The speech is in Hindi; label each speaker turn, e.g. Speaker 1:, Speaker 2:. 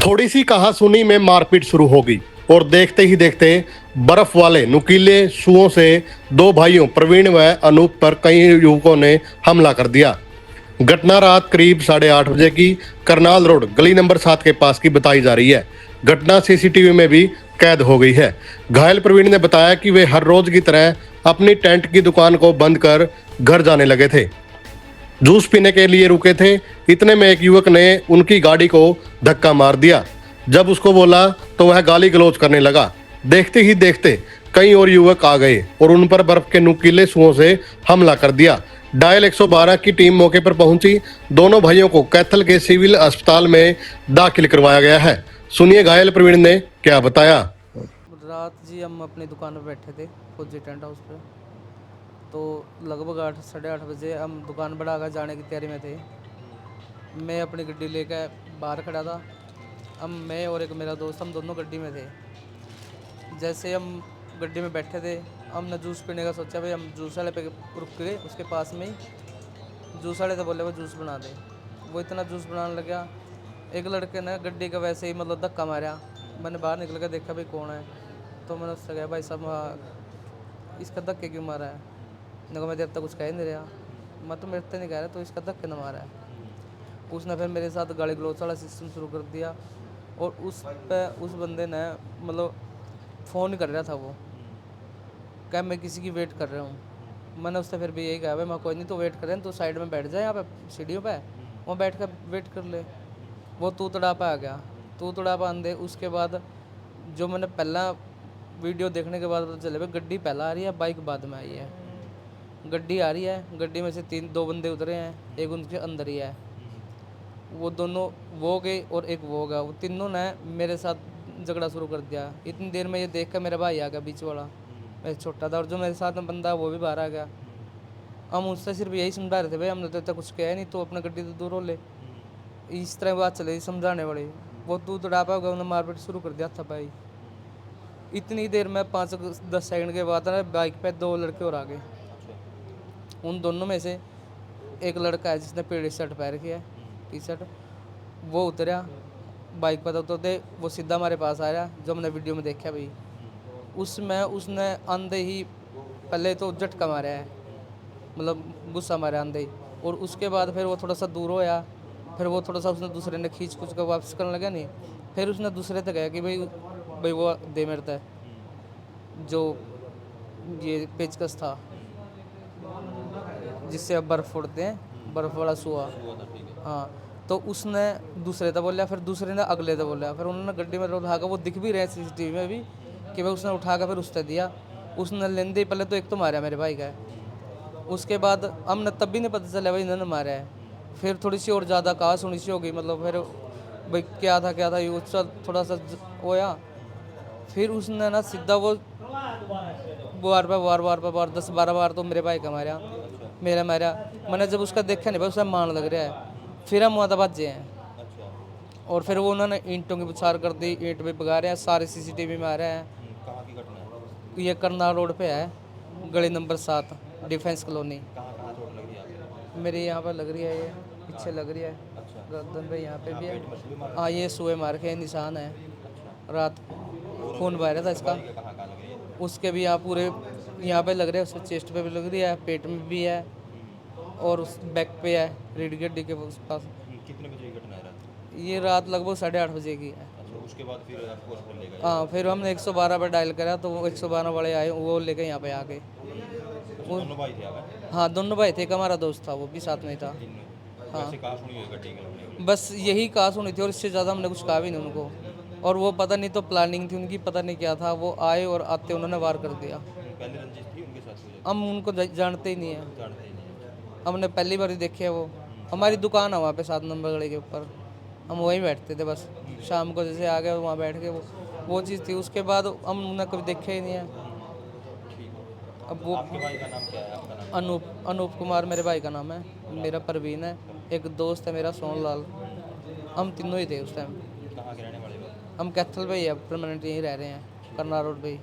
Speaker 1: थोड़ी सी कहासुनी में मारपीट शुरू हो गई और देखते ही देखते बर्फ वाले नुकीले सुओं से दो भाइयों प्रवीण व अनूप पर कई युवकों ने हमला कर दिया। घटना रात करीब 8:30 बजे की करनाल रोड गली नंबर 7 के पास की बताई जा रही है। घटना सीसीटीवी में भी कैद हो गई है। घायल प्रवीण ने बताया कि वे हर रोज की तरह अपनी टेंट की दुकान को बंद कर घर जाने लगे थे। जूस पीने के लिए रुके थे। इतने में एक युवक ने उनकी गाड़ी को धक्का मार दिया। जब उसको बोला तो वह गाली गलौज करने लगा। देखते ही देखते कई और युवक आ गए और उन पर बर्फ के नुकीले सुओं से हमला कर दिया। डायल 112 की टीम मौके पर पहुंची। दोनों भाइयों को कैथल के सिविल अस्पताल में दाखिल करवाया गया है। सुनिए घायल प्रवीण ने क्या बताया।
Speaker 2: रात जी हम अपनी दुकान पर बैठे थे फौजी टेंट हाउस पे। तो लगभग 8 साढ़े 8 बजे हम दुकान बढ़ाकर जाने की तैयारी में थे। मैं अपनी गड्डी लेकर बाहर खड़ा था। हम मैं और एक मेरा दोस्त हम दोनों गड्डी में थे। जैसे हम गड्डी में बैठे थे हमने जूस पीने का सोचा, भाई हम जूस वाले पे रुक गए। उसके पास में ही जूस वाले तो बोले वो जूस बना दे। वो इतना जूस बनाने लगा। एक लड़के ने गड्डी का वैसे ही मतलब धक्का मारा। मैंने बाहर निकल कर देखा भाई कौन है, तो मैंने उससे कहा भाई साहब इसका धक्के क्यों मारा है। देखो मैं जब तक कुछ कह नहीं रहा, मैं तो मेरे से नहीं कह रहा, तो इसका धक्के न मारा है। उसने फिर मेरे साथ गाली गलौज वाला सिस्टम शुरू कर दिया और उस बंदे ने मतलब फ़ोन ही कर रहा था। वो क्या मैं किसी की वेट कर रहा हूँ। मैंने उससे फिर भी यही कहा भाई मैं कोई नहीं, तो वेट कर रहे हैं तो साइड में बैठ जाए यहाँ पे सीढ़ियों पे, वहाँ बैठ कर वेट कर ले। वो तू तड़ापा आ गया, तू तड़ापा आंदे। उसके बाद जो मैंने पहला वीडियो देखने के बाद पता चले भाई गड्डी पहला आ रही है, बाइक बाद में आई है। गड्डी आ रही है, गड्डी में से दो बंदे उतरे हैं, एक उनके अंदर ही है। वो दोनों वो गए और एक वो गया। वो तीनों ने मेरे साथ झगड़ा शुरू कर दिया। इतनी देर में ये देख कर मेरा भाई आ गया बीच वाला, मैं छोटा था, और जो मेरे साथ में बंदा वो भी बाहर आ गया। हम उससे सिर्फ यही समझा रहे थे भाई हमने तो इतना कुछ किया नहीं, तो अपना गड्डी तो दूर हो ले। इस तरह बात चले समझाने वाली। वो तू तड़ापा होगा, उन्होंने मारपीट शुरू कर दिया था भाई। इतनी देर में 5-10 सेकंड के बाद ना बाइक पे दो लड़के और आ गए। उन दोनों में से एक लड़का है जिसने पीली शर्ट पहन रखी है, टी शर्ट, वो उतरा बाइक पर। उतरते वो सीधा हमारे पास आया, जो हमने वीडियो में देखा भाई। उसमें उसने आंधे ही पहले तो झटका मारा है, मतलब गुस्सा मारा आंधे ही, और उसके बाद फिर वो थोड़ा सा दूर होया। फिर वो थोड़ा सा उसने दूसरे ने खींच कर वापस करने लगा नहीं। फिर उसने दूसरे तक गया कि भाई भाई वो दे मेरे तक जो ये पेचकस था जिससे अब बर्फ़ फोड़ते हैं, बर्फ़ वाला सुआ। हाँ, तो उसने दूसरे तक बोला, फिर दूसरे ने अगले तक बोला। फिर उन्होंने गड्डी में उठा कर, वो दिख भी रहे सीसीटीवी में भी कि भाई उसने उठा कर फिर उसने दिया। उसने लेंदे ही पहले तो एक तो मारा मेरे भाई का। उसके बाद हमने तब भी नहीं पता चला भाई इन्होंने मारा है। फिर थोड़ी सी और ज़्यादा कहा सुनी सी हो गई, मतलब फिर भाई क्या था ये उसका थोड़ा सा होया। फिर उसने ना सीधा वो बार 10-12 बार तो मेरे भाई का मारा, मेरा मारा। मैंने जब उसका देखा नहीं भाई उसका मान लग रहा है। फिर हम वहाँ बचे हैं और फिर वो उन्होंने ईंटों की बौछार कर दी, ईंट भी भगा रहे हैं, सारे सीसीटीवी में आ रहे हैं।
Speaker 3: कहाँ की घटना है?
Speaker 2: ये करनाल रोड पे है, गली नंबर 7, डिफेंस कॉलोनी।
Speaker 3: कहाँ चोट लग रही है आपको?
Speaker 2: मेरे यहाँ पर लग रही है, ये पीछे लग रही है,
Speaker 3: अच्छा,
Speaker 2: गर्दन पे यहाँ पे भी है।
Speaker 3: पेट में भी मारा?
Speaker 2: हाँ, ये सुए मार के निशान है।
Speaker 3: अच्छा,
Speaker 2: रात खून बह रहा था इसका।
Speaker 3: कहाँ कहाँ लग रही है?
Speaker 2: उसके भी यहाँ पूरे यहाँ पे लग रहे हैं, उसके चेस्ट पे भी लग रही है, पेट में भी है, और उस बैक पे है, रीढ़ की हड्डी के उस पास।
Speaker 3: कितने बजे की घटना है रात?
Speaker 2: ये रात लगभग 8:30 बजे की है।
Speaker 3: अच्छा, उसके बाद फिर आपको हॉस्पिटल ले गए?
Speaker 2: हाँ, फिर हमने 112 पर डायल करा तो वो 112 वाले आए, वो लेके यहाँ पे आ गए। वो
Speaker 3: दोनों भाई थे आप?
Speaker 2: हाँ, दोनों भाई थे, एक हमारा दोस्त था वो भी साथ में ही था। हाँ,
Speaker 3: वैसे कहाँ सुनी हुई गड्डी के लगने की?
Speaker 2: बस यही कहा सुनी थी और इससे ज़्यादा हमने कुछ कहा भी नहीं उनको। और वो पता नहीं तो प्लानिंग थी उनकी, पता नहीं क्या था, वो आए और आते उन्होंने वार कर दिया।
Speaker 3: पहले रंजिश थी उनके साथ कोई?
Speaker 2: हम उनको जानते ही नहीं है,
Speaker 3: जानते ही नहीं?
Speaker 2: हमने पहली बार ही देखे है। वो हमारी दुकान है वहाँ पे 7 नंबर गली के ऊपर, हम वहीं बैठते थे बस। शाम को जैसे आ गए वहाँ बैठ के, वो चीज़ थी। उसके बाद हम उन्हें कभी देखे ही नहीं है। अब वो
Speaker 3: आपके भाई का नाम क्या है? आपका नाम?
Speaker 2: अनूप कुमार मेरे भाई का नाम है, मेरा परवीन है, एक दोस्त है मेरा सोनलाल। हम तीनों ही थे उस टाइम।
Speaker 3: कहाँ के रहने वाले लोग?
Speaker 2: हम कैथल पे ही है, परमानेंट यहीं रह रहे हैं, करनाल रोड पे ही।